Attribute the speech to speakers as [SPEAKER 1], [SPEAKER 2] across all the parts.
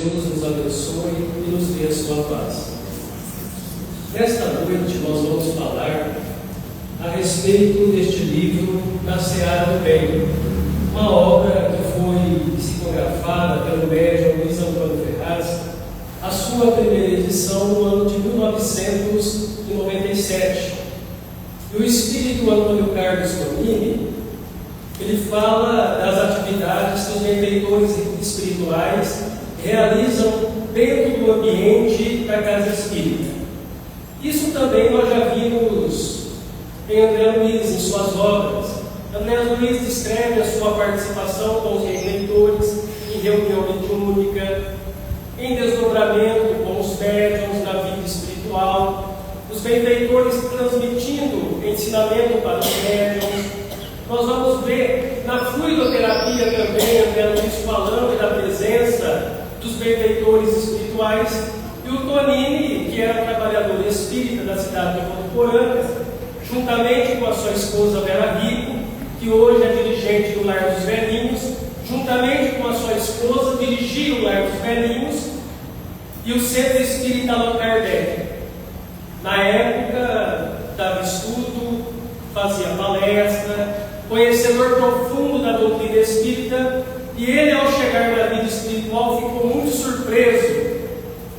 [SPEAKER 1] Jesus nos abençoe e nos dê a sua paz. Nesta noite nós vamos falar a respeito deste livro Da Seara do Bem, uma obra que foi psicografada pelo médium Luiz Antônio Ferraz, a sua primeira edição no ano de 1997. E o espírito Antônio Carlos Tonini, ele fala das atividades que os benfeitores espirituais realizam dentro do ambiente da casa espírita. Isso também nós já vimos em André Luiz, em suas obras. André Luiz descreve a sua participação com os benfeitores em reunião mediúnica, em desdobramento com os médiuns na vida espiritual, os benfeitores transmitindo ensinamento para os médiuns. Nós vamos ver na fluidoterapia também André Luiz falando da presença dos benfeitores espirituais, e o Tonini, que era trabalhador espírita da cidade de Votuporanga, juntamente com a sua esposa Vera Rico, que hoje é dirigente do Lar dos Velhinhos, juntamente com a sua esposa, dirigia o Lar dos Velhinhos e o Centro Espírita Allan Kardec. Na época, dava estudo, fazia palestra, conhecedor profundo da doutrina espírita, e ele, ao chegar na vida espiritual, ficou muito surpreso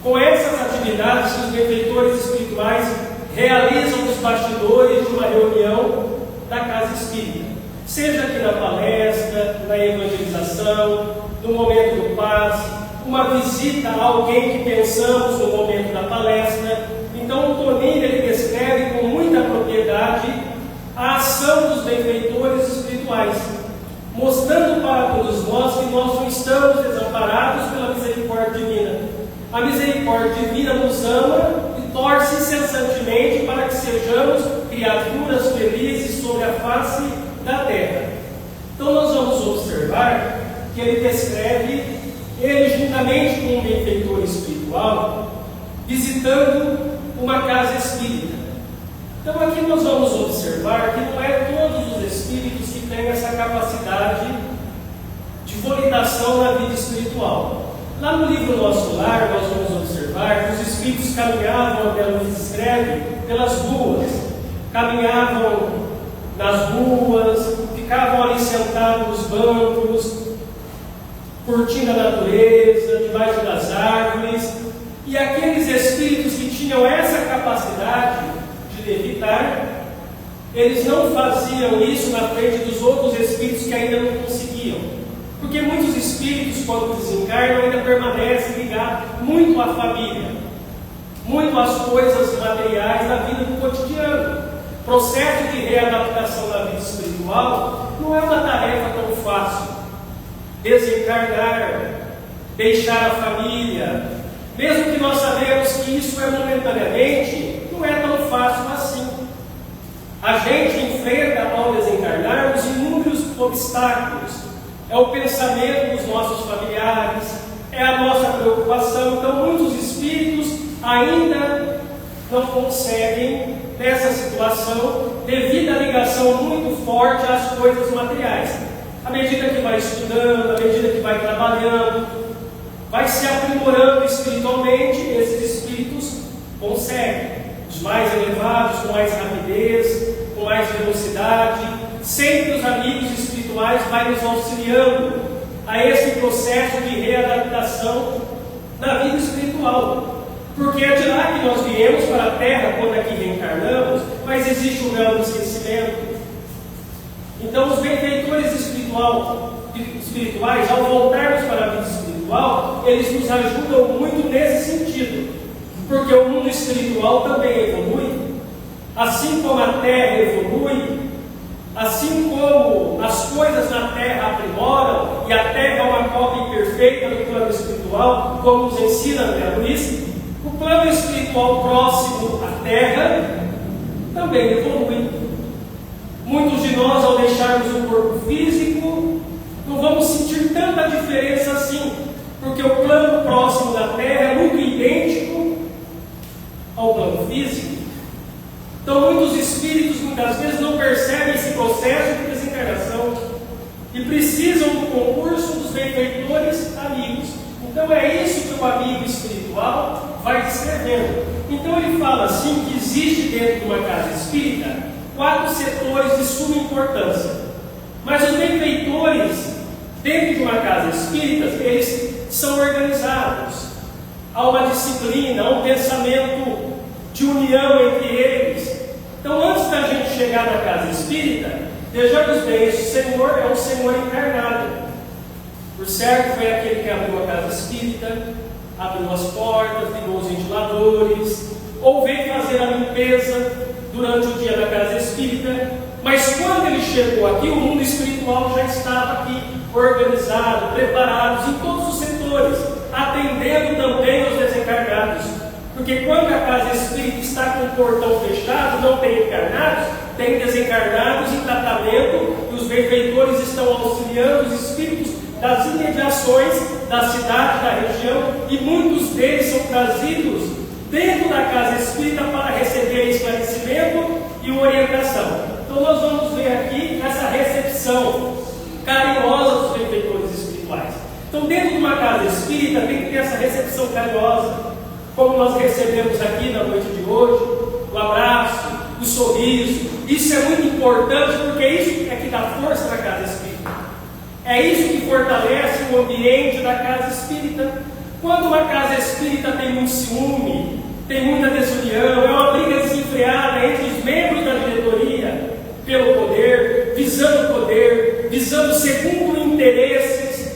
[SPEAKER 1] com essas atividades que os benfeitores espirituais realizam nos bastidores de uma reunião da casa espírita, seja aqui na palestra, na evangelização, no momento do passe, uma visita a alguém que pensamos no momento da palestra. Então o Tonini, ele descreve com muita propriedade a ação dos benfeitores espirituais, mostrando para todos nós que nós não estamos desamparados pela misericórdia divina. A misericórdia divina nos ama e torce incessantemente para que sejamos criaturas felizes sobre a face da terra. Então nós vamos observar que ele descreve, ele juntamente com um benfeitor espiritual, visitando uma casa espírita. Então aqui nós vamos observar que não é todos os espíritos que têm essa capacidade de validação na vida espiritual. Lá no livro Nosso Lar, nós vamos observar que os espíritos caminhavam, até Luiz escreve, pelas ruas, caminhavam nas ruas, ficavam ali sentados nos bancos, curtindo a natureza, debaixo das árvores, e aqueles espíritos que tinham essa capacidade de levitar, eles não faziam isso na frente dos outros espíritos que ainda não conseguiam. Porque muitos espíritos, quando desencarnam, ainda permanecem ligados muito à família, muito às coisas materiais da vida do cotidiano. Processo de readaptação da vida espiritual não é uma tarefa tão fácil. Desencarnar, deixar a família, mesmo que nós sabemos que isso é momentaneamente, não é tão fácil assim. A gente enfrenta, ao desencarnarmos, inúmeros obstáculos. É o pensamento dos nossos familiares, é a nossa preocupação. Então muitos espíritos ainda não conseguem, nessa situação, devido à ligação muito forte às coisas materiais. À medida que vai estudando, à medida que vai trabalhando, vai se aprimorando espiritualmente, esses espíritos conseguem. Os mais elevados, com mais rapidez, com mais velocidade. Sempre os amigos espirituais vai nos auxiliando a esse processo de readaptação na vida espiritual. Porque é de lá que nós viemos para a Terra quando aqui reencarnamos, mas existe um grau de esquecimento. Então os benfeitores espirituais, ao voltarmos para a vida espiritual, eles nos ajudam muito nesse sentido. Porque o mundo espiritual também evolui, assim como a Terra evolui, assim como as coisas na Terra aprimoram, e a Terra é uma cópia perfeita do plano espiritual, como nos ensina André Luiz, o plano espiritual próximo à Terra também evolui. Muitos de nós, ao deixarmos o corpo físico, não vamos sentir tanta diferença assim, porque o plano próximo da Terra é muito idêntico ao plano físico. Então muitos espíritos muitas vezes não percebem esse processo de desencarnação e precisam do concurso dos benfeitores amigos. Então é isso que o o amigo espiritual vai descrevendo. Então ele fala assim que existe dentro de uma casa espírita 4 setores de suma importância. Mas os benfeitores dentro de uma casa espírita, eles são organizados. Há uma disciplina, há um pensamento de união entre eles. Então, antes da gente chegar na casa espírita, vejamos bem, esse Senhor é um Senhor encarnado. Por certo, foi aquele que abriu a casa espírita, abriu as portas, ligou os ventiladores, ou veio fazer a limpeza durante o dia da casa espírita. Mas quando ele chegou aqui, o mundo espiritual já estava aqui, organizado, preparados em todos os setores, atendendo também os desencarnados. Porque quando a casa espírita está com o portão fechado, não tem encarnados, tem desencarnados em tratamento, e os benfeitores estão auxiliando os espíritos das imediações da cidade, da região, e muitos deles são trazidos dentro da casa espírita para receber esclarecimento e orientação. Então nós vamos ver aqui essa recepção carinhosa dos benfeitores espirituais. Então, dentro de uma casa espírita tem que ter essa recepção carinhosa, como nós recebemos aqui na noite de hoje, o abraço, o sorriso. Isso é muito importante, porque isso é que dá força na casa espírita. É isso que fortalece o ambiente da casa espírita. Quando uma casa espírita tem muito ciúme, tem muita desunião, é uma briga desenfreada entre os membros da diretoria pelo poder, visando segundo interesses,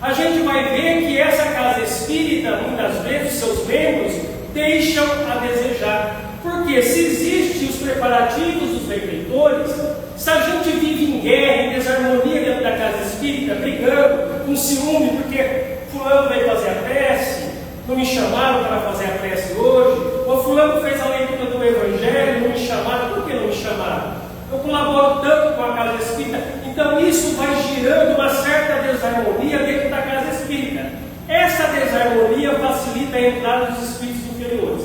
[SPEAKER 1] a gente vai ver que essa casa espírita, muitas vezes, seus membros deixam a desejar. Porque se existem os preparativos dos benfeitores, se a gente vive em guerra, em desarmonia dentro da casa espírita, brigando, com ciúme, porque fulano veio fazer a prece, não me chamaram para fazer a prece hoje, ou fulano fez a leitura do Evangelho, não me chamaram, por que não me chamaram? Eu colaboro tanto com a casa espírita. Então isso vai girando uma certa desarmonia dentro da casa espírita. Essa desarmonia facilita a entrada dos espíritos inferiores.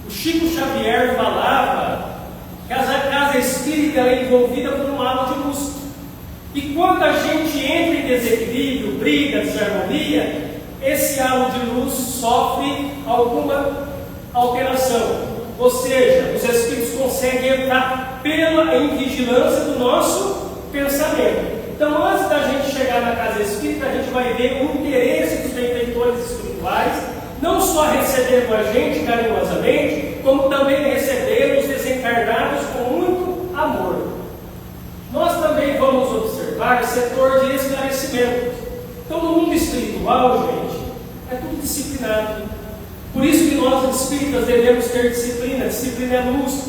[SPEAKER 1] O Chico Xavier falava que a casa espírita é envolvida por um halo de luz. E quando a gente entra em desequilíbrio, briga, desarmonia, esse halo de luz sofre alguma alteração. Ou seja, os espíritos conseguem entrar pela invigilância do nosso pensamento. Então, antes da gente chegar na casa espírita, a gente vai ver o interesse dos benfeitores espirituais, não só recebendo a gente carinhosamente, como também recebendo os desencarnados com muito amor. Nós também vamos observar o setor de esclarecimento. Então, no mundo espiritual, gente, é tudo disciplinado. Por isso que nós, espíritas, devemos ter disciplina. Disciplina é luz.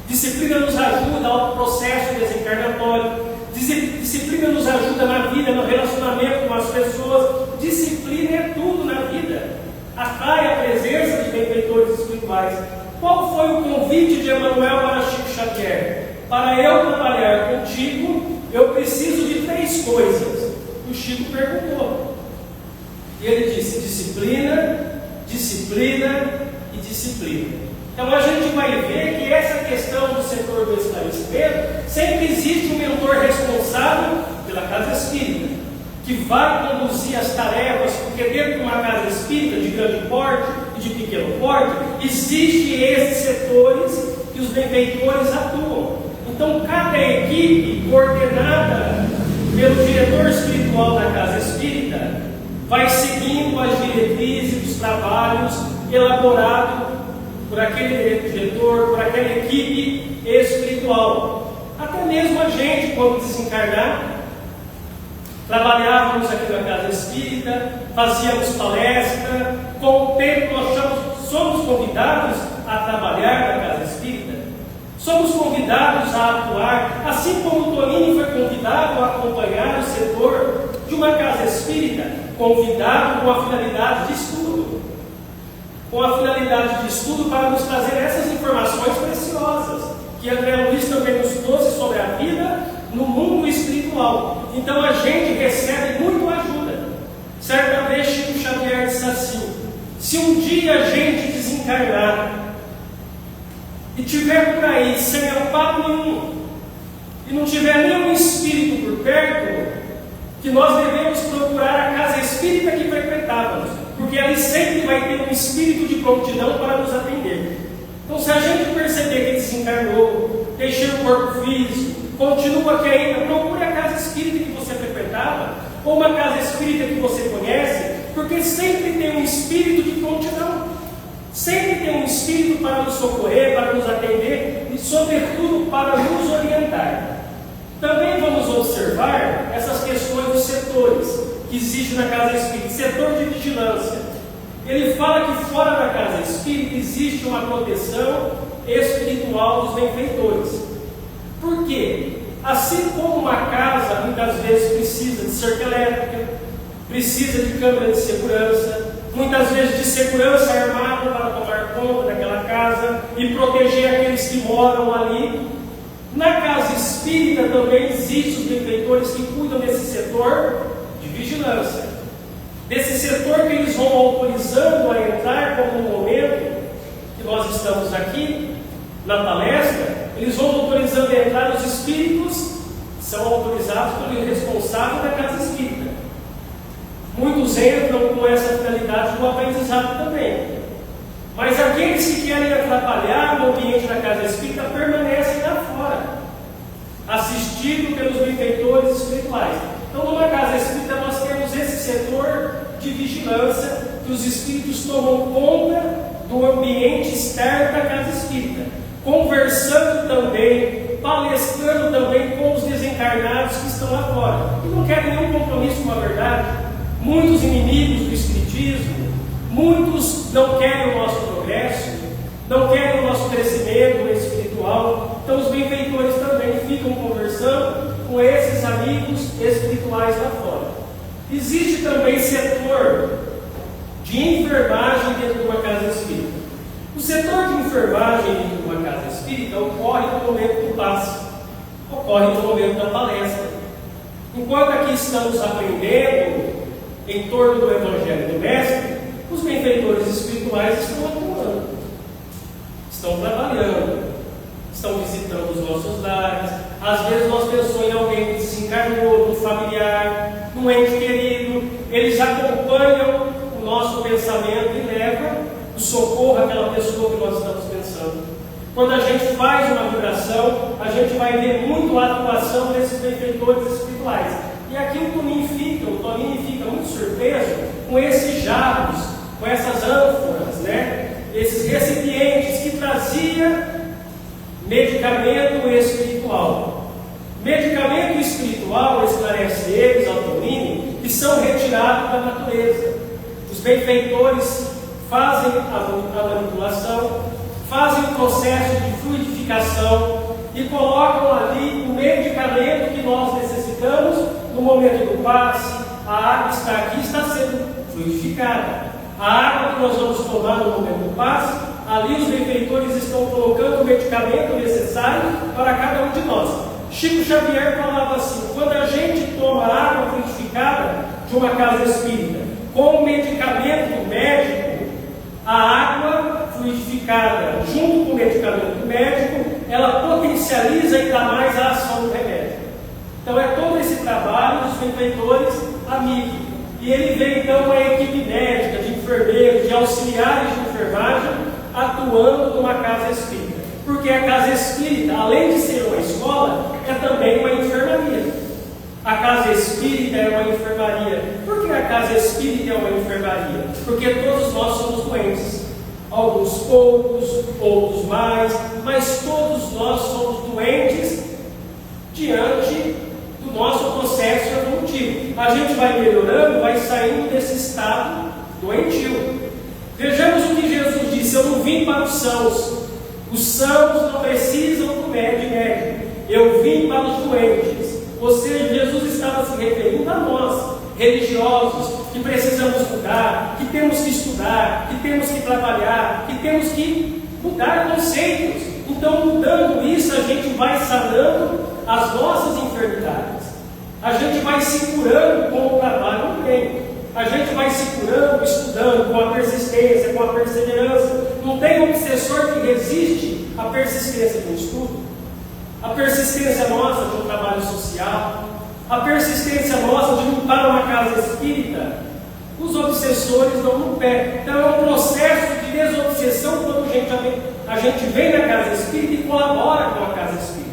[SPEAKER 1] Disciplina nos ajuda ao processo desencarnatório. Disciplina nos ajuda na vida, no relacionamento com as pessoas. Disciplina é tudo na vida. Atrai a presença de benfeitores espirituais. Qual foi o convite de Emmanuel para Chico Xavier? Para eu trabalhar contigo, eu preciso de 3 coisas. E o Chico perguntou. E ele disse: disciplina, disciplina e disciplina. Então a gente vai ver que essa questão do setor do esclarecimento, sempre existe um mentor responsável pela casa espírita, que vai conduzir as tarefas, porque dentro de uma casa espírita de grande porte e de pequeno porte, existem esses setores que os benfeitores atuam. Então cada equipe coordenada pelo diretor espiritual da casa espírita vai seguindo as diretrizes dos trabalhos elaborados por aquele diretor, por aquela equipe espiritual. Até mesmo a gente, quando desencarnar, trabalhávamos aqui na casa espírita, fazíamos palestra. Com o tempo nós somos convidados a trabalhar na casa espírita, somos convidados a atuar, assim como o Toninho foi convidado a acompanhar o setor de uma casa espírita, convidado com a finalidade de estudo, para nos trazer essas informações preciosas que André Luiz também nos trouxe sobre a vida no mundo espiritual. Então a gente recebe muito ajuda. Certa vez Chico Xavier disse assim: se um dia a gente desencarnar e tiver por aí sem amparo nenhum, e não tiver nenhum espírito por perto, que nós devemos procurar a casa espírita que frequentávamos. porque ali sempre vai ter um espírito de prontidão para nos atender. Então, se a gente perceber que ele desencarnou, deixou o corpo físico, continua aqui ainda, procure a casa espírita que você frequentava, ou uma casa espírita que você conhece, porque sempre tem um espírito de prontidão, sempre tem um espírito para nos socorrer, para nos atender e, sobretudo, para nos orientar. Também vamos observar essas questões dos setores que existem na casa espírita. Setor de vigilância. Ele fala que fora da casa espírita existe uma proteção espiritual dos benfeitores. Por quê? Assim como uma casa muitas vezes precisa de cerca elétrica, precisa de câmera de segurança, muitas vezes de segurança armada para tomar conta daquela casa e proteger aqueles que moram ali, na casa espírita também existem os benfeitores que cuidam desse setor de vigilância. Desse setor que eles vão autorizando a entrar, como no momento que nós estamos aqui na palestra, eles vão autorizando a entrar os espíritos que são autorizados pelo responsável da casa espírita. Muitos entram com essa finalidade do aprendizado também. Mas aqueles que querem atrapalhar o ambiente da casa espírita permanecem lá fora, assistidos pelos benfeitores espirituais. Então, numa casa espírita, nós temos esse setor de vigilância, que os espíritos tomam conta do ambiente externo da casa espírita, conversando também, palestrando também com os desencarnados que estão lá fora, que não querem nenhum compromisso com a verdade. Muitos inimigos do espiritismo, muitos não querem o nosso progresso, não querem o nosso crescimento espiritual. Então, os benfeitores também ficam conversando com esses amigos espirituais lá fora. Existe também setor de enfermagem dentro de uma casa espírita. O setor de enfermagem dentro de uma casa espírita ocorre no momento do passe, ocorre no momento da palestra. Enquanto aqui estamos aprendendo em torno do Evangelho do Mestre, os benfeitores espirituais estão atuando, estão trabalhando, estão visitando os nossos lares. Às vezes nós pensamos em alguém que desencarnou, num familiar, num ente querido. Eles acompanham o nosso pensamento e levam o socorro àquela pessoa que nós estamos pensando. Quando a gente faz uma vibração, a gente vai ver muito a atuação desses benfeitores espirituais. E aqui o Toninho fica muito surpreso com esses jarros, com essas ânforas, né? Esses recipientes que traziam medicamento espiritual. Medicamento espiritual, esclarece eles, Altonini, que são retirados da natureza. Os benfeitores fazem a manipulação, fazem o processo de fluidificação e colocam ali o medicamento que nós necessitamos no momento do passe. A água está aqui, está sendo fluidificada. A água que nós vamos tomar no momento do passe, ali os benfeitores estão colocando o medicamento necessário para cada um de nós. Chico Xavier falava assim: quando a gente toma água fluidificada de uma casa espírita com o medicamento médico, a água fluidificada junto com o medicamento médico, ela potencializa ainda mais a ação do remédio. Então é todo esse trabalho dos benfeitores amigos. E ele vê então uma equipe médica, de enfermeiros, de auxiliares de enfermagem, atuando numa casa espírita. Porque a casa espírita, além de ser uma escola, é também uma enfermaria. A casa espírita é uma enfermaria. Por que a casa espírita é uma enfermaria? Porque todos nós somos doentes. Alguns poucos, outros mais, mas todos nós somos doentes diante do nosso processo evolutivo. A gente vai melhorando, vai saindo desse estado doentio. Vejamos o que Jesus disse: eu não vim para os sãos. Os sãos não precisam do médico. Eu vim para os doentes. Ou seja, Jesus estava se referindo a nós, religiosos, que precisamos mudar, que temos que estudar, que temos que trabalhar, que temos que mudar conceitos. Então, mudando isso, a gente vai sanando as nossas enfermidades. A gente vai se curando com o trabalho do bem. A gente vai se curando, estudando, com a persistência, com a perseverança. Não tem obsessor que resiste à persistência do estudo, a persistência nossa de um trabalho social, a persistência nossa de ir para uma casa espírita, Os obsessores dão no pé. Então é um processo de desobsessão quando a gente vem na casa espírita e colabora com a casa espírita.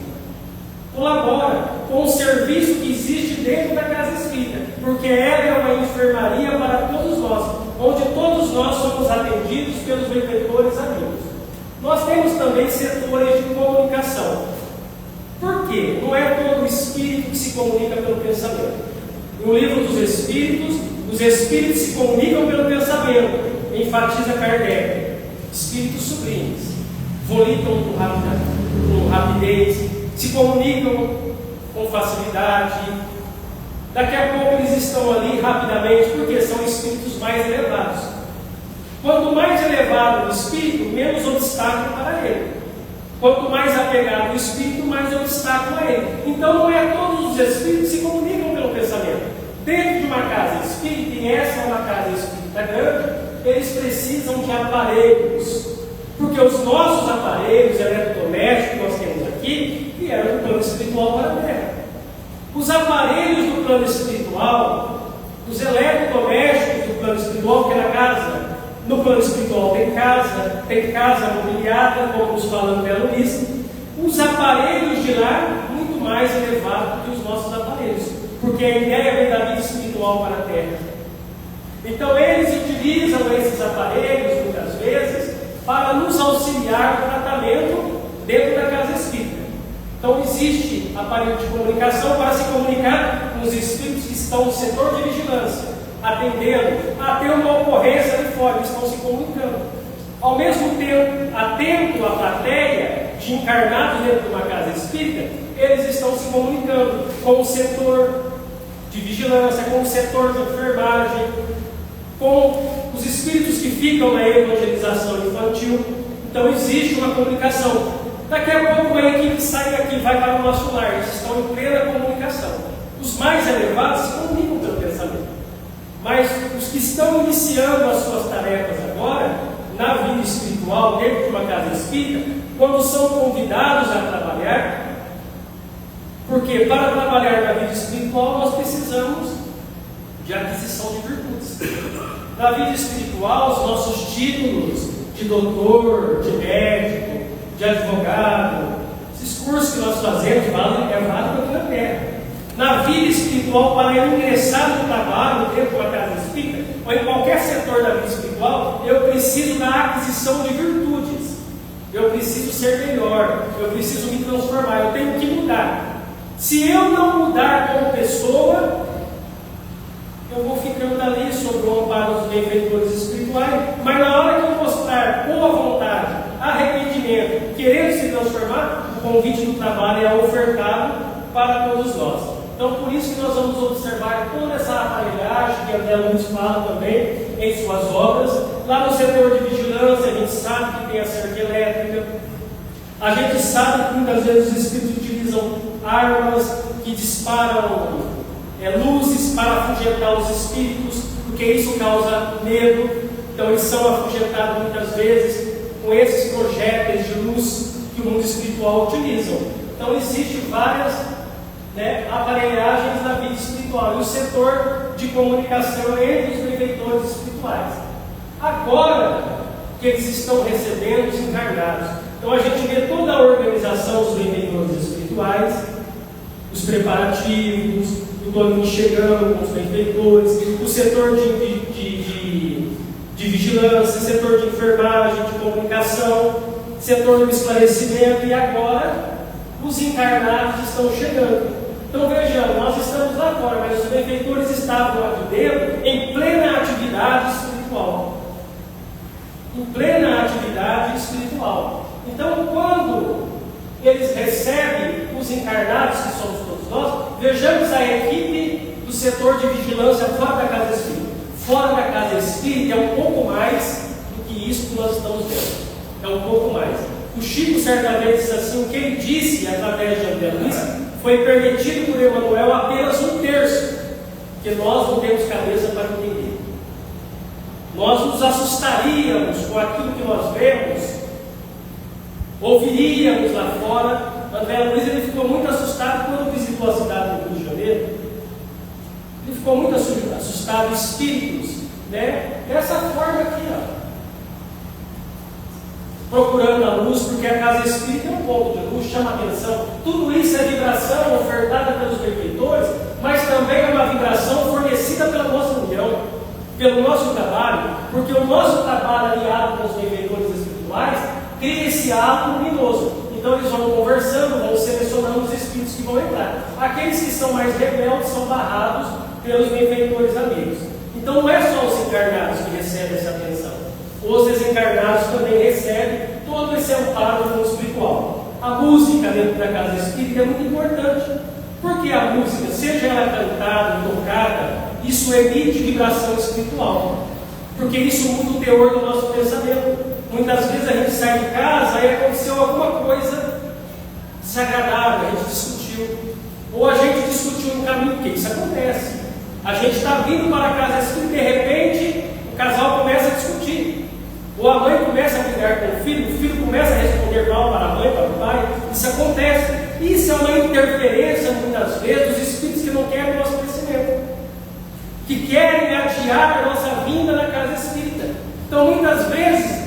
[SPEAKER 1] Colabora com o serviço que existe dentro da casa espírita, porque ela é uma enfermaria para todos nós, onde todos nós somos atendidos pelos benfeitores amigos. Nós temos também setores de comunicação. Por quê? Não é todo espírito que se comunica pelo pensamento. No livro dos Espíritos, os espíritos se comunicam pelo pensamento, enfatiza Kardec. Espíritos sublimes volitam com rapidez, se comunicam com facilidade. Daqui a pouco eles estão ali rapidamente, porque são espíritos mais elevados. Quanto mais elevado o espírito, menos obstáculo para ele. Quanto mais apegado o espírito, mais obstáculo a ele. Então não é todos os espíritos que se comunicam pelo pensamento. Dentro de uma casa espírita, e essa é uma casa espírita grande, eles precisam de aparelhos. Porque os nossos aparelhos eletrodomésticos que nós temos aqui vieram do plano espiritual para a Terra. Os aparelhos do plano espiritual, os eletrodomésticos do plano espiritual, que é na casa. No plano espiritual tem casa mobiliada, como nos falando Belo Luiz. Os aparelhos de lá, muito mais elevados que os nossos aparelhos, porque a ideia vem da vida espiritual para a Terra. Então eles utilizam esses aparelhos, muitas vezes, para nos auxiliar no tratamento dentro da casa espírita. Então existe aparelho de comunicação para se comunicar com os espíritos que estão no setor de vigilância, atendendo a ter uma ocorrência ali fora, eles estão se comunicando. Ao mesmo tempo, atento à plateia de encarnados dentro de uma casa espírita, eles estão se comunicando com o setor de vigilância, com o setor de enfermagem, com os espíritos que ficam na evangelização infantil. Então existe uma comunicação. Daqui a pouco a equipe sai daqui e vai para o nosso lar, eles estão em plena comunicação. Os mais elevados se comunicam pelo pensamento. Mas os que estão iniciando as suas tarefas agora, na vida espiritual, dentro de uma casa espírita, quando são convidados a trabalhar, porque para trabalhar na vida espiritual nós precisamos de aquisição de virtudes. Na vida espiritual, os nossos títulos de doutor, de médico, de advogado, esses cursos que nós fazemos é válido aqui na Terra. Na vida espiritual, para eu ingressar no trabalho dentro de uma casa espírita, ou em qualquer setor da vida espiritual, eu preciso da aquisição de virtudes. Eu preciso ser melhor, eu preciso me transformar, eu tenho que mudar. Se eu não mudar como pessoa, eu vou ficando ali sob o amparo dos benfeitores espirituais, mas na hora que eu mostrar boa vontade, arrependimento, querendo se transformar, o convite do trabalho é ofertado para todos nós. Então, por isso que nós vamos observar toda essa aparelhagem que André Luiz fala também em suas obras. Lá no setor de vigilância, a gente sabe que tem a cerca elétrica, a gente sabe que muitas vezes os espíritos utilizam armas que disparam luzes para afugentar os espíritos, porque isso causa medo. Então eles são afugentados muitas vezes com esses projéteis de luz que o mundo espiritual utiliza. Então existem várias aparelhagens na vida espiritual e o setor de comunicação entre os benfeitores espirituais. Agora que eles estão recebendo os encarnados, então a gente vê toda a organização dos benfeitores espirituais, os preparativos, o Toninho chegando com os benfeitores, o setor de vigilância, setor de enfermagem, de comunicação, setor do esclarecimento, e agora os encarnados estão chegando. Então vejamos, nós estamos lá fora, mas os benfeitores estavam aqui dentro em plena atividade espiritual. Em plena atividade espiritual. Então quando eles recebem os encarnados, que somos todos nós, vejamos a equipe do setor de vigilância fora da casa espírita. Fora da casa espírita é um pouco mais do que isso que nós estamos vendo. É um pouco mais. O Chico certa vez disse assim: o que ele disse através de André Luiz foi permitido por Emmanuel apenas 1/3, porque nós não temos cabeça para entender. Nós nos assustaríamos com aquilo que nós vemos, ouviríamos lá fora. André Luiz ele ficou muito assustado quando visitou a cidade do Rio de Janeiro. Ele ficou muito assustado. Espíritos né? Dessa forma aqui, ó. Procurando a luz, porque a casa espírita é um ponto de luz, chama atenção. Tudo isso é vibração ofertada pelos benfeitores, mas também é uma vibração fornecida pela nossa união, pelo nosso trabalho, porque o nosso trabalho aliado com os benfeitores espirituais cria esse halo luminoso. Então eles vão conversando, vão selecionando os espíritos que vão entrar. Aqueles que são mais rebeldes são barrados pelos benfeitores amigos. Então não é só os encarnados que recebem essa atenção. Os desencarnados também recebem todo esse amparo no mundo espiritual. A música dentro da casa espírita é muito importante, porque a música, seja ela cantada, tocada, isso emite vibração espiritual, porque isso muda o teor do nosso pensamento. Muitas vezes a gente sai de casa e aconteceu alguma coisa desagradável, a gente discutiu, ou a gente discutiu no caminho, porque isso acontece. A gente está vindo para a casa espírita e de repente o casal começa a discutir. Ou a mãe começa a brigar com o filho começa a responder mal para a mãe, para o pai. Isso acontece. Isso é uma interferência, muitas vezes, dos espíritos que não querem o nosso crescimento, que querem adiar a nossa vinda na casa espírita. Então, muitas vezes,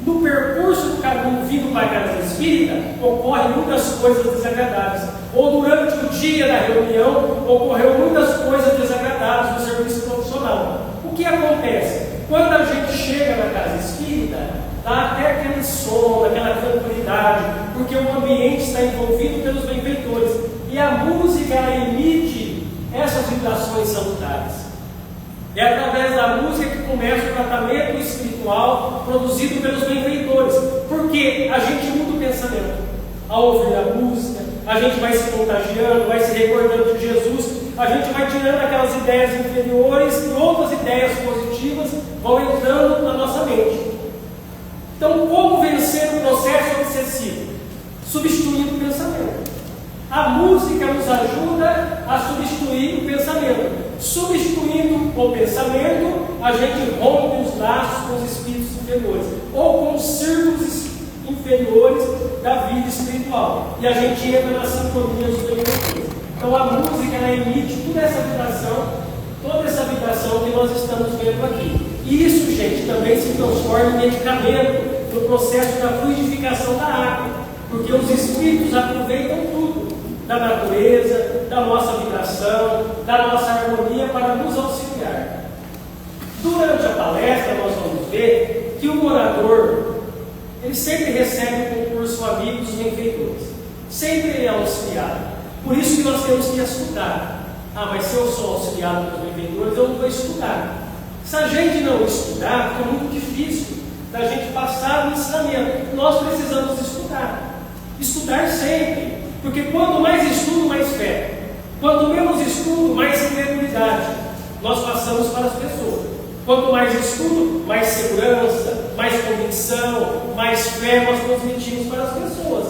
[SPEAKER 1] no percurso do caminho vindo para a casa espírita, ocorrem muitas coisas desagradáveis. Ou durante o dia da reunião, ocorreu muitas coisas desagradáveis no serviço profissional. O que acontece? Quando a gente chega na casa espírita, dá até aquele sono, aquela tranquilidade, porque o ambiente está envolvido pelos benfeitores. E a música, ela emite essas vibrações salutares. É através da música que começa o tratamento espiritual produzido pelos benfeitores. Porque a gente muda o pensamento. Ao ouvir a música, a gente vai se contagiando, vai se recordando de Jesus, a gente vai tirando aquelas ideias inferiores e outras ideias positivas vão entrando na nossa mente. Então, como vencer o processo obsessivo? Substituindo o pensamento. A música nos ajuda a substituir o pensamento. Substituindo o pensamento, a gente rompe os laços com os espíritos inferiores, ou com os círculos inferiores da vida espiritual. E a gente entra na sintonia dos benfeitores. Então a música, ela emite toda essa vibração que nós estamos vendo aqui. E isso, gente, também se transforma em medicamento no processo da fluidificação da água, porque os espíritos aproveitam tudo da natureza, da nossa vibração, da nossa harmonia para nos auxiliar. Durante a palestra nós vamos ver que o orador, ele sempre recebe o concurso amigo dos benfeitores, sempre ele é auxiliado. Por isso que nós temos que estudar. Mas se eu sou auxiliado pelos benfeitores, eu não vou estudar. Se a gente não estudar, fica muito difícil da gente passar o ensinamento. Nós precisamos estudar. Estudar sempre. Porque quanto mais estudo, mais fé. Quanto menos estudo, mais incredulidade nós passamos para as pessoas. Quanto mais estudo, mais segurança, mais convicção, mais fé nós transmitimos para as pessoas.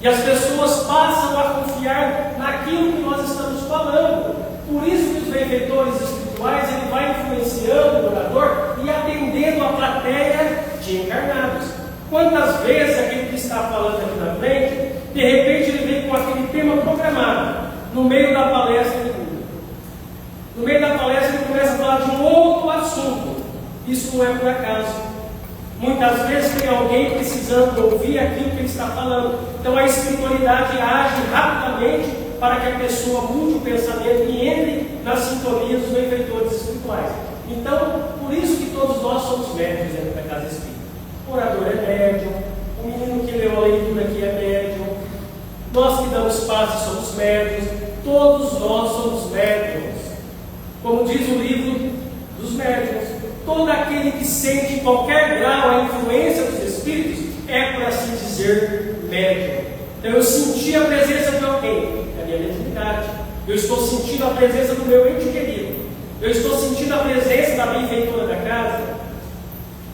[SPEAKER 1] E as pessoas passam a confiar naquilo que nós estamos falando. Por isso que os benfeitores espirituais, ele vai influenciando o orador e atendendo a plateia de encarnados. Quantas vezes aquele que está falando aqui na frente, de repente ele vem com aquele tema programado, no meio da palestra ele muda. No meio da palestra ele começa a falar de um outro assunto. Isso não é por acaso. Muitas vezes tem alguém precisando ouvir aquilo que ele está falando. Então a espiritualidade age rapidamente para que a pessoa mude o pensamento e entre na sintonia dos benfeitores espirituais. Então, por isso que todos nós somos médiuns dentro da casa espírita. O orador é médium, o menino que leu a leitura aqui é médium, nós que damos passos somos médiuns, todos nós somos médiuns. Como diz o livro dos médiuns, todo aquele que sente em qualquer grau a influência dos espíritos é, por assim dizer, médium. Então eu senti a presença de alguém, é a minha mediunidade. Eu estou sentindo a presença do meu ente querido. Eu estou sentindo a presença da benfeitora da casa,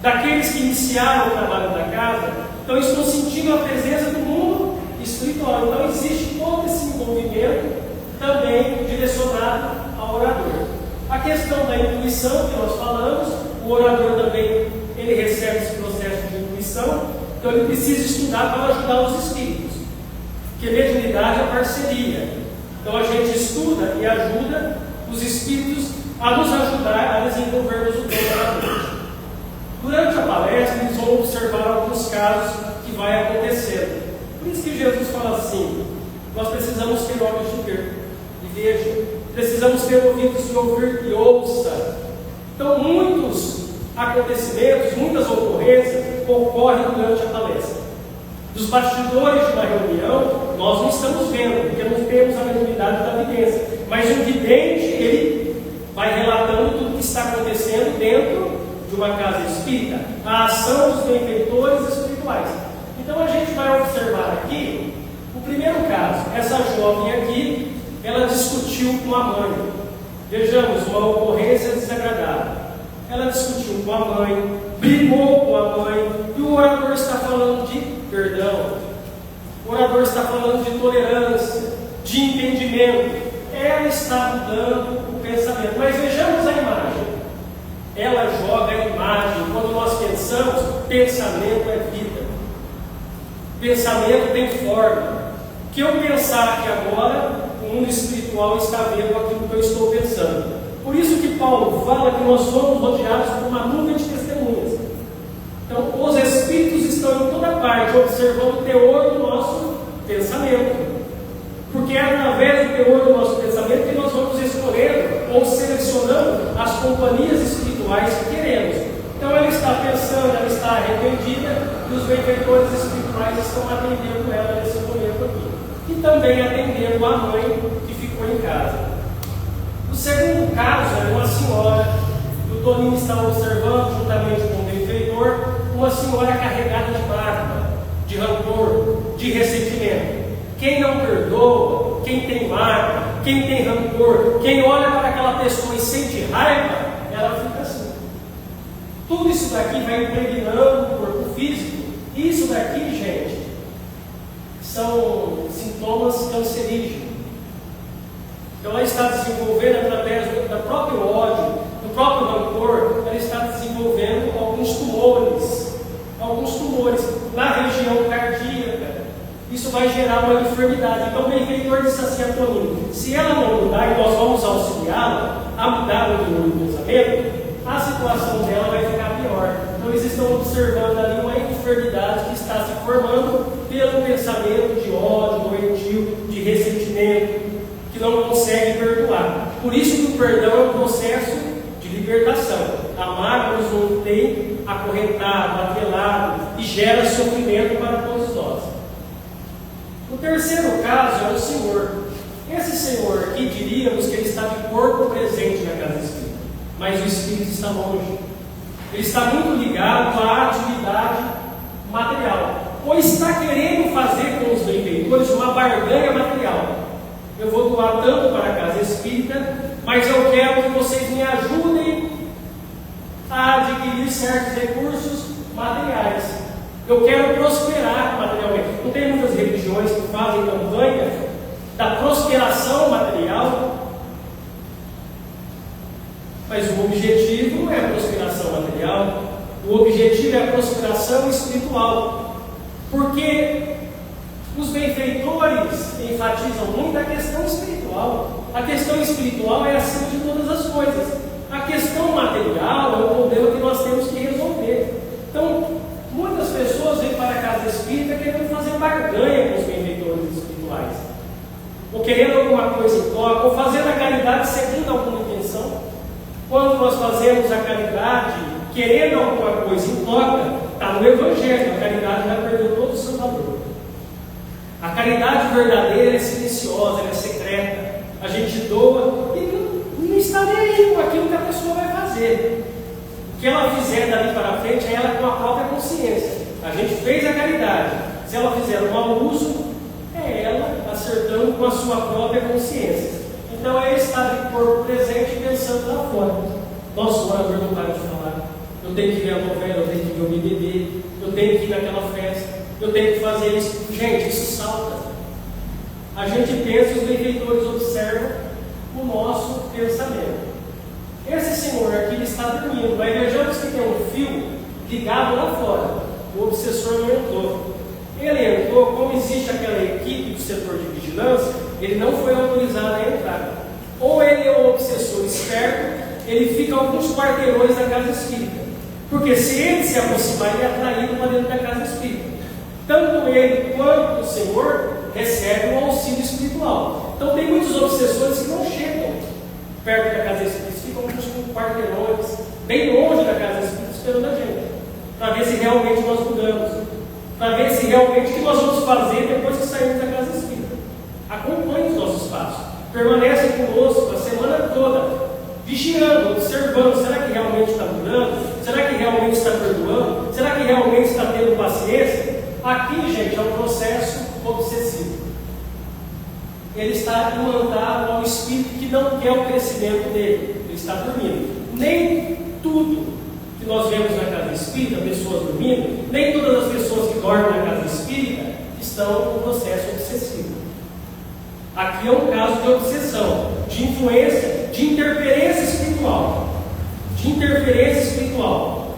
[SPEAKER 1] daqueles que iniciaram o trabalho da casa. Então eu estou sentindo a presença do mundo espiritual. Então existe todo esse envolvimento também direcionado ao orador. A questão da intuição que nós falamos, o orador também ele recebe esse processo de intuição, então ele precisa estudar para ajudar os espíritos, porque mediunidade é parceria. Então a gente estuda e ajuda os espíritos a nos ajudar a desenvolvermos o tema da noite. Durante a palestra, eles vão observar alguns casos que vai acontecendo. Por isso que Jesus fala assim: nós precisamos ter olhos de ver e veja, precisamos ter ouvidos de ouvir e ouça. Então, muitos acontecimentos, muitas ocorrências ocorrem durante a palestra. Dos bastidores de uma reunião, nós não estamos vendo, porque não temos a mediunidade da vidência. Mas o vidente, ele vai relatando tudo o que está acontecendo dentro de uma casa espírita, a ação dos benfeitores espirituais. Então a gente vai observar aqui o primeiro caso. Essa jovem aqui, ela discutiu com a mãe. Vejamos, uma ocorrência desagradável. Ela discutiu com a mãe, brigou com a mãe, e o orador está falando de perdão. O orador está falando de tolerância, de entendimento. Ela está mudando o pensamento. Mas vejamos a imagem. Ela joga a imagem. Quando nós pensamos, pensamento é vida. Pensamento tem forma. O que eu pensar aqui agora, o mundo espiritual está vendo aquilo que eu estou pensando. Por isso que Paulo fala que nós somos rodeados por uma nuvem de testemunhas. Então, os Espíritos estão em toda parte, observando o teor do nosso pensamento. Porque é através do teor do nosso pensamento que nós vamos escolhendo ou selecionando as companhias espirituais que queremos. Então, ela está pensando, ela está arrependida, e os benfeitores espirituais estão atendendo ela nesse momento aqui. E também atendendo a mãe que ficou em casa. O segundo caso é uma senhora, que o Toninho está observando, juntamente com o benfeitor, uma senhora carregada de mágoa, de rancor, de ressentimento. Quem não perdoa, quem tem mágoa, quem tem rancor, quem olha para aquela pessoa e sente raiva, ela fica assim. Tudo isso daqui vai impregnando o corpo físico. E isso daqui, gente, são sintomas cancerígenos. Então ela está desenvolvendo, através do próprio ódio, do próprio rancor, ela está desenvolvendo alguns tumores na região cardíaca. Isso vai gerar uma enfermidade. Então o benfeitor disse assim a Toninho: se ela não mudar e nós vamos auxiliá-la a mudar o pensamento, a situação dela vai ficar pior. Então eles estão observando ali uma enfermidade que está se formando pelo pensamento de ódio, doentio, de ressentimento, que não consegue perdoar. Por isso que o perdão é um processo de libertação. A mágoa nos mantém acorrentado, atrelado e gera sofrimento para todos nós. O terceiro caso é o Senhor. Esse Senhor aqui, diríamos que ele está de corpo presente na casa espírita, mas o espírito está longe. Ele está muito ligado à atividade material, ou está querendo fazer com os benfeitores uma barganha material. Eu vou doar tanto para a casa espírita, mas eu quero que vocês me ajudem a adquirir certos recursos materiais. Eu quero prosperar materialmente. Não tem muitas religiões que fazem campanha da prosperação material, mas o objetivo não é a prosperação material, o objetivo é a prosperação espiritual. Porque os benfeitores enfatizam muito a questão espiritual. A questão espiritual é acima de todas as coisas. A questão material é o problema que nós temos que resolver. Então, muitas pessoas vêm para a casa espírita querendo fazer barganha com os benfeitores espirituais, ou querendo alguma coisa em troca, ou fazendo a caridade segundo alguma intenção. Quando nós fazemos a caridade querendo alguma coisa em troca, está no Evangelho. A caridade já perdeu todo o seu valor. A caridade verdadeira é silenciosa, ela é secreta. A gente doa e não está nem aí com aquilo que a pessoa vai fazer. O que ela fizer dali para frente é ela com a própria consciência. A gente fez a caridade. Se ela fizer um abuso, é ela acertando com a sua própria consciência. Então é estar de corpo presente e pensando lá fora. Nossa, o orador não para de falar. Eu tenho que ver a novela, eu tenho que ver o BBB, eu tenho que ir naquela festa, eu tenho que fazer isso. Gente, isso salta. A gente pensa, os benfeitores observam o nosso pensamento. Esse senhor aqui, ele está dormindo, mas vejamos que tem um fio ligado lá fora. O obsessor não entrou. Ele entrou, como existe aquela equipe do setor de vigilância, ele não foi autorizado a entrar. Ou ele é um obsessor esperto, ele fica alguns quarteirões da casa espírita. Porque se ele se aproximar, ele é atraído para dentro da casa espírita. Tanto ele quanto o Senhor recebem um auxílio espiritual. Então tem muitos obsessores que não chegam perto da casa espírita, ficam com quarteirões, bem longe da casa espírita, esperando a gente, para ver se realmente nós mudamos, para ver se realmente o que nós vamos fazer depois que sairmos da casa espírita. Acompanhe os nossos passos, permanece conosco a semana toda, vigiando, observando, será que realmente está mudando? Será que realmente está perdoando? Será que realmente está tendo paciência? Aqui, gente, é um processo obsessivo. Ele está imantado ao espírito que não quer o crescimento dele. Ele está dormindo. Nem tudo que nós vemos na casa espírita, pessoas dormindo, nem todas as pessoas que dormem na casa espírita estão no processo obsessivo. Aqui é um caso de obsessão, de influência, de interferência espiritual.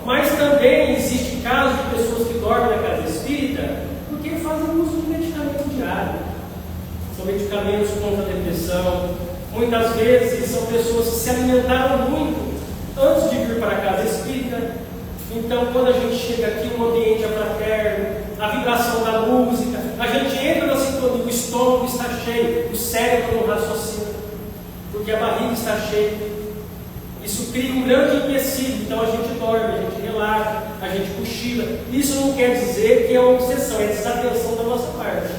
[SPEAKER 1] Mas também existe casos de pessoas que dormem na casa espírita porque fazem uso de medicamento diário. São medicamentos contra a depressão. Muitas vezes são pessoas que se alimentaram muito antes de vir para a casa espírita. Então, quando a gente chega aqui, o ambiente é fraterno, a vibração da música, a gente entra na sintonia, o estômago está cheio, o cérebro não raciocina, porque a barriga está cheia. Isso cria um grande empecilho, então a gente dorme, a gente relaxa, a gente cochila. Isso não quer dizer que é uma obsessão, é desatenção da nossa parte.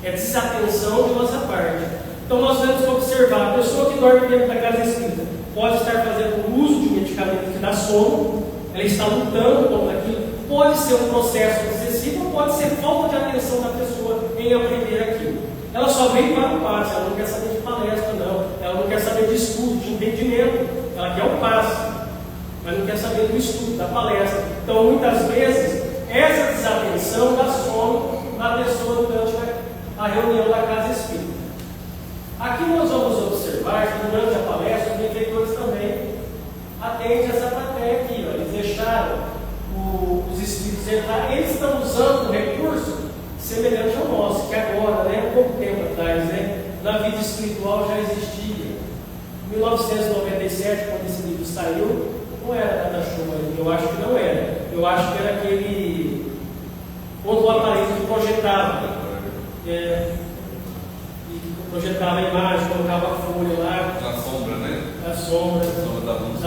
[SPEAKER 1] É desatenção de nossa parte. Então nós temos que observar, a pessoa que dorme dentro da casa espírita pode estar fazendo uso de medicamento que dá sono, ela está lutando contra aquilo, pode ser um processo obsessivo, ou pode ser falta de atenção da pessoa em aprender aquilo. Ela só vem para o passe, ela não quer saber de palestra, não. Ela não quer saber de estudo, de entendimento. Ela quer o passe, mas não quer saber do estudo, da palestra. Então, muitas vezes, essa desatenção dá sono na pessoa durante a reunião da casa espírita. Aqui nós vamos observar que durante a palestra, os benfeitores também atendem essa plateia aqui. Ó. Eles deixaram os espíritos entrar. Eles estão usando um recurso semelhante ao nosso, que agora, né, pouco tempo atrás, né, na vida espiritual já existia. Em 1997, quando esse livro saiu, não era nada show ainda, eu acho que não era. Eu acho que era aquele outro aparelho que projetava. E projetava a imagem, colocava a folha lá.
[SPEAKER 2] A sombra, né?
[SPEAKER 1] A sombra
[SPEAKER 2] da luz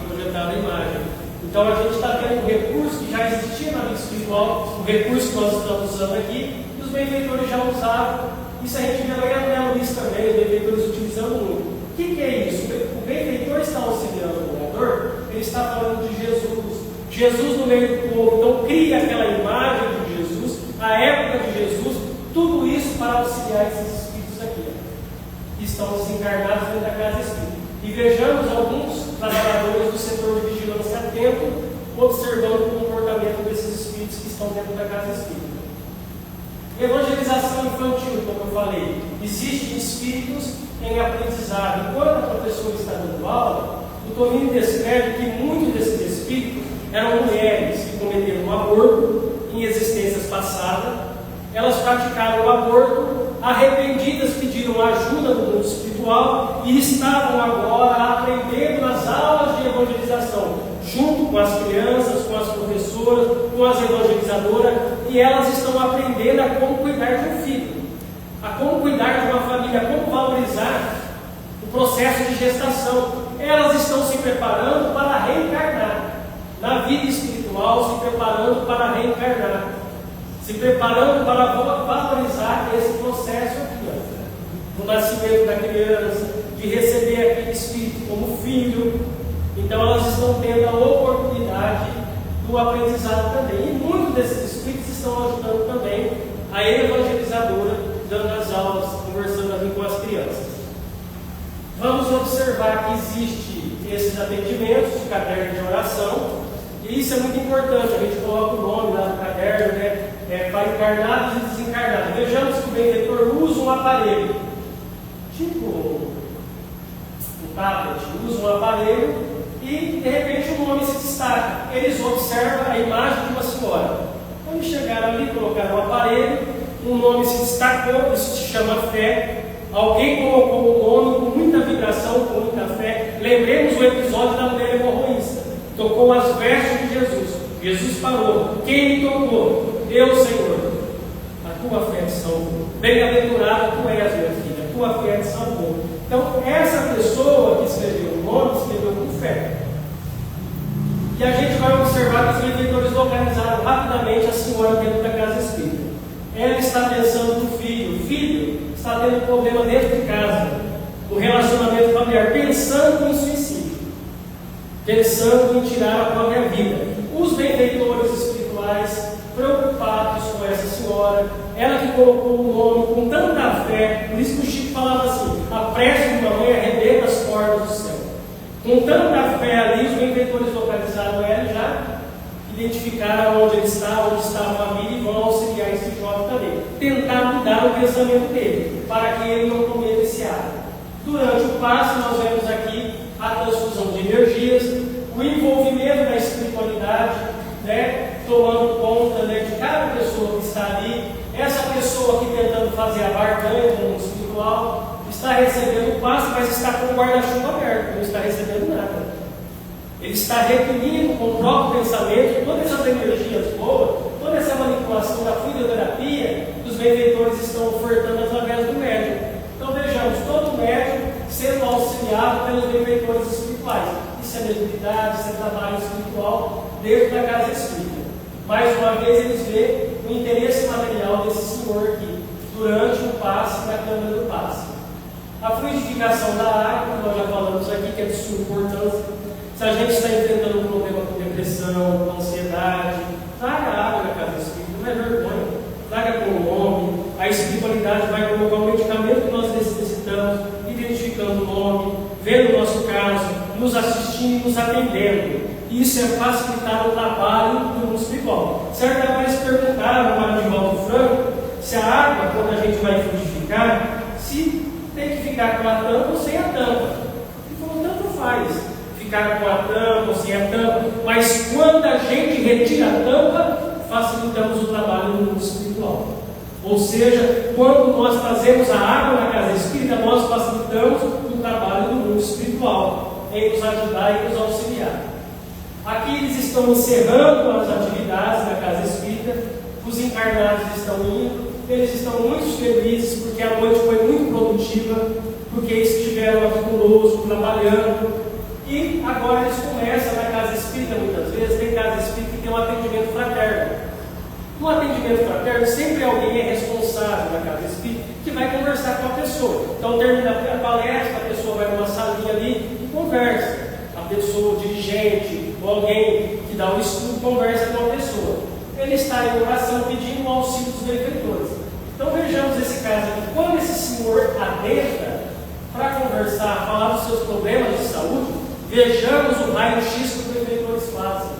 [SPEAKER 1] projetava a imagem. Então a gente está tendo um recurso que já existia na vida espiritual, o recurso que nós estamos usando aqui, e os benfeitores já usavam. Isso a gente vê lá em Belo Horizonte também, os benfeitores utilizando muito. O que é isso? O benfeitor está auxiliando o orador, ele está falando de Jesus. Jesus no meio do povo, então cria aquela imagem de Jesus, a época de Jesus, tudo isso para auxiliar esses espíritos aqui, que estão desencarnados dentro da casa espírita. E vejamos alguns trabalhadores do setor de vigilância atento, observando o comportamento desses espíritos que estão dentro da casa espírita. Evangelização infantil, como eu falei, existem espíritos em aprendizado. Enquanto a professora está dando aula, o Tonino descreve que muitos desses espíritos eram mulheres que cometeram um aborto em existências passadas. Elas praticaram o aborto, arrependidas pediram ajuda no mundo espiritual e estavam agora aprendendo nas aulas de evangelização, junto com as crianças, com as professoras, com as evangelizadoras, e elas estão aprendendo a como cuidar de um filho, a como cuidar de uma família, a como valorizar o processo de gestação. Elas estão se preparando para reencarnar na vida espiritual, se preparando para reencarnar, se preparando para valorizar esse processo aqui, ó, do nascimento da criança, de receber aquele espírito como filho. Então elas estão tendo a oportunidade do aprendizado também. E muitos desses espíritos estão ajudando também a evangelizadora, dando as aulas, conversando ali com as crianças. Vamos observar que existe esses atendimentos de caderno de oração, e isso é muito importante. A gente coloca o nome lá no caderno, né? Para encarnados e desencarnados. Vejamos que o benfeitor usa um aparelho, tipo um tablet, usa um aparelho e de repente o nome se destaca. Eles observam a imagem de uma senhora. Quando chegaram ali, colocaram o aparelho, o nome se destacou, isso se chama fé. Alguém colocou o nome com muita vibração, com muita fé. Lembremos o episódio da mulher hemorroísta. Tocou as vestes de Jesus. Jesus parou. Quem me tocou? Eu, Senhor. A tua fé te salvou. Bem-aventurado tu és, minha filha. A tua fé te salvou. Então, essa pessoa que escreveu o nome, escreveu com fé. E a gente vai observar que os benfeitores localizaram rapidamente a senhora dentro da casa espírita. Ela está pensando no filho. O filho está tendo problema dentro de casa, no relacionamento familiar, pensando em suicídio, pensando em tirar a própria vida. Os benfeitores espirituais, preocupados com essa senhora, ela que colocou o nome com tanta fé, por isso que o Chico falava assim: a prece de uma mãe arrebenta as portas do céu. Com tanta fé ali, os benfeitores localizaram ela e já identificaram onde ele está, onde está a família, e vão auxiliar esse jovem também. Tentar mudar o pensamento dele, para que ele não cometa esse ato. Durante o passe, nós vemos aqui a transfusão de energias, o envolvimento da espiritualidade, tomando conta de cada pessoa que está ali. Essa pessoa aqui tentando fazer a barganha com o espiritual, está recebendo o passe, mas está com o guarda-chuva aberto, não está recebendo nada. Ele está reprimindo com o próprio pensamento todas essas energias boas, toda essa manipulação da fluidoterapia que os benfeitores estão ofertando através do médium. Então vejamos, todo médium sendo auxiliado pelos benfeitores espirituais. Isso é mediunidade, isso é trabalho espiritual dentro da casa espírita. Mais uma vez eles veem o interesse material desse senhor aqui, durante o passe da câmara do passe. A fluidificação da água, que nós já falamos aqui, que é de sua importância. Se a gente está enfrentando um problema com depressão, com ansiedade, traga água na casa espírita, não é vergonha. Traga com o nome, a espiritualidade vai colocar o medicamento que nós necessitamos, identificando o nome, vendo o nosso caso, nos assistindo e nos atendendo. Isso é facilitar o trabalho do mundo espiritual. Certa vez perguntaram para o Divaldo Franco se a água, quando a gente vai fluidificar, se tem que ficar com a tampa ou sem a tampa. Ele falou, tanto faz ficar com a tampa ou sem a tampa, mas quando a gente retira a tampa, facilitamos o trabalho no mundo espiritual. Ou seja, quando nós trazemos a água na casa espírita, nós facilitamos o trabalho no mundo espiritual, em nos ajudar e nos auxiliar. Aqui eles estão encerrando as atividades da casa espírita, os encarnados estão indo, eles estão muito felizes porque a noite foi muito produtiva, porque estiveram aqui conosco, trabalhando. E agora eles começam na casa espírita, muitas vezes, tem casa espírita que tem um atendimento fraterno. No atendimento fraterno, sempre alguém é responsável na casa espírita que vai conversar com a pessoa. Então, termina a palestra, a pessoa vai numa salinha ali e conversa. A pessoa, o dirigente, ou alguém que dá o estudo, conversa com a pessoa. Ele está em oração pedindo o auxílio dos benfeitores. Então, vejamos esse caso aqui. Quando esse senhor adentra para conversar, falar dos seus problemas de saúde, vejamos o raio-x que os benfeitores fazem,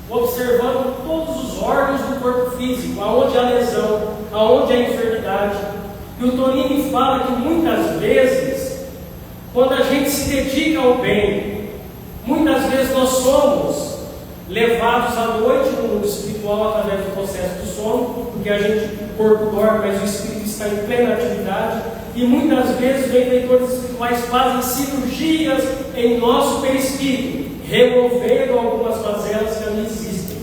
[SPEAKER 1] observando todos os órgãos do corpo físico, aonde há lesão, aonde há enfermidade. E o Tonini fala que muitas vezes, quando a gente se dedica ao bem, muitas vezes nós somos levados à noite no mundo espiritual através do processo do sono, porque o corpo dorme, mas o espírito está em plena atividade. E muitas vezes os benfeitores espirituais fazem cirurgias em nosso perispírito, removendo algumas mazelas que ali existem.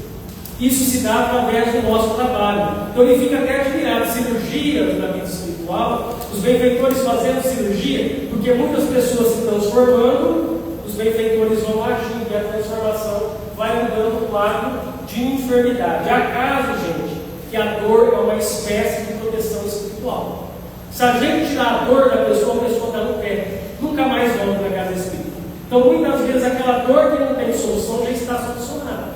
[SPEAKER 1] Isso se dá através do nosso trabalho. Então ele fica até admirado. Cirurgias na vida espiritual, os benfeitores fazendo cirurgia, porque muitas pessoas se transformando, os benfeitores vão agindo e a transformação vai mudando o quadro de enfermidade. Acaso, gente, que a dor é uma espécie de proteção espiritual. Se a gente tirar a dor da pessoa, a pessoa está no pé, nunca mais volta na casa espírita. Então, muitas vezes, aquela dor que não tem solução já está solucionada.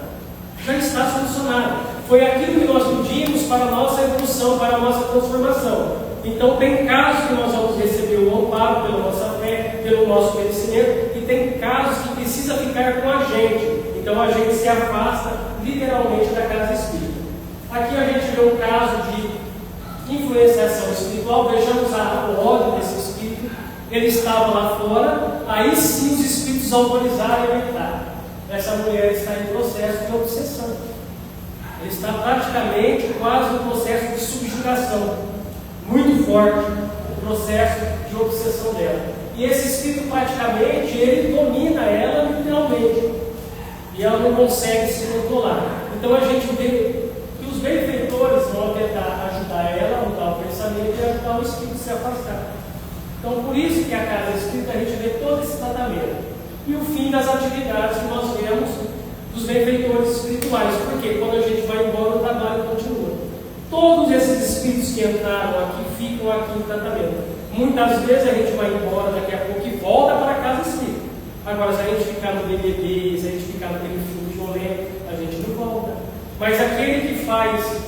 [SPEAKER 1] Já está solucionada. Foi aquilo que nós pedimos para a nossa evolução, para a nossa transformação. Então, tem casos que nós vamos receber o amparo pela nossa fé, pelo nosso merecimento, e tem casos que precisa ficar com a gente. Então, a gente se afasta literalmente da casa espírita. Aqui a gente vê um caso de influenciação espiritual. Vejamos o ódio desse espírito. Ele estava lá fora, aí sim os espíritos autorizaram a entrar. Essa mulher está em processo de obsessão. Ele está praticamente quase no processo de subjugação, muito forte, o processo de obsessão dela. E esse espírito praticamente, ele domina ela literalmente. E ela não consegue se controlar. Então a gente vê que os benfeitores vão tentar ajudar ela a mudar o pensamento e ajudar o espírito a se afastar. Então por isso que a casa espírita a gente vê todo esse tratamento. E o fim das atividades que nós vemos dos benfeitores espirituais. Porque quando a gente vai embora o trabalho continua. Todos esses espíritos que entraram aqui ficam aqui em tratamento. Muitas vezes a gente vai embora daqui a pouco e volta para a casa espírita. Agora, se a gente ficar no BBB, se a gente ficar naquele filme violento, a gente não volta. Mas aquele que faz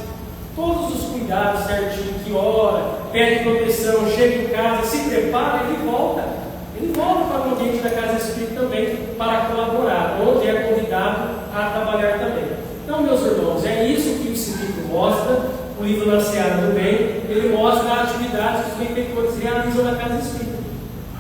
[SPEAKER 1] todos os cuidados certinho, que ora, pede proteção, chega em casa, se prepara, ele volta. Ele volta para o ambiente da casa espírita também para colaborar, onde é convidado a trabalhar também. Então, meus irmãos, é isso que esse livro mostra. O livro Na Seara do Bem, ele mostra a atividade que os benfeitores realizam na casa espírita.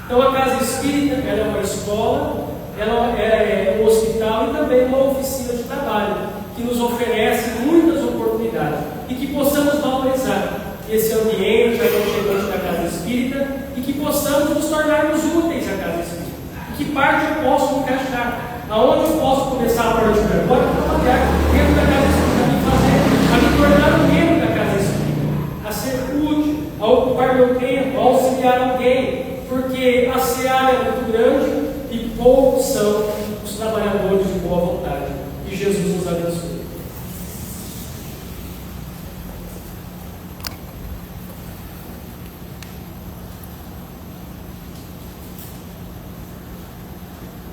[SPEAKER 1] Então a casa espírita, ela é uma escola, ela é um hospital e também uma oficina de trabalho, que nos oferece muitas oportunidades e que possamos valorizar esse ambiente aconchegante da casa espírita e que possamos nos tornarmos úteis à casa espírita. E que parte eu posso encaixar? Aonde eu posso começar a partir de agora? Trabalhar dentro da casa espírita, a me tornar um membro da casa espírita, a ser útil, a ocupar meu tempo, a auxiliar alguém, porque a seara é muito grande e poucos são os trabalhadores de boa vontade. Que Jesus nos abençoe.